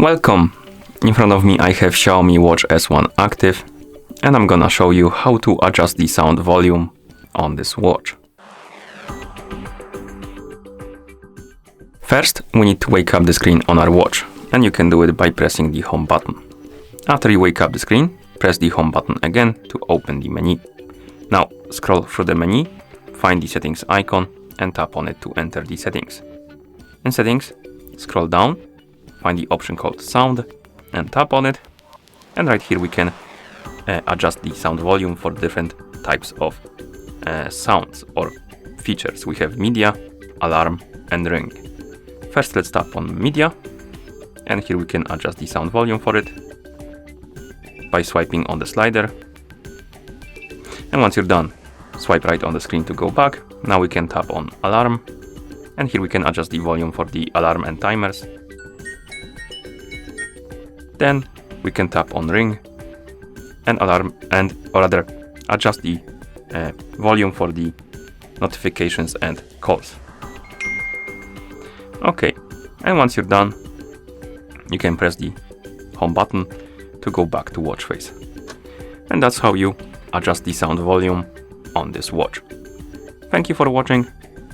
Welcome! In front of me I have Xiaomi Watch S1 Active and I'm gonna show you how to adjust the sound volume on this watch. First, we need to wake up the screen on our watch, and you can do it by pressing the home button. After you wake up the screen, press the home button again to open the menu. Now scroll through the menu, find the settings icon and tap on it to enter the settings. In settings, scroll down, find the option called sound and tap on it, and right here we can adjust the sound volume for different types of sounds or features. We have media, alarm and ring. First let's tap on media, and here we can adjust the sound volume for it by swiping on the slider. And once you're done, swipe right on the screen to go back. Now we can tap on alarm, and here we can adjust the volume for the alarm and timers. Then we can tap on ring and alarm, or rather adjust the volume for the notifications and calls. Okay, and once you're done, you can press the home button to go back to watch face. And that's how you adjust the sound volume on this watch. Thank you for watching.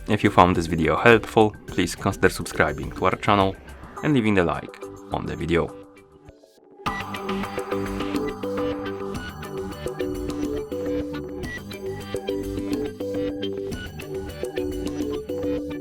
If you found this video helpful, please consider subscribing to our channel and leaving a like on the video.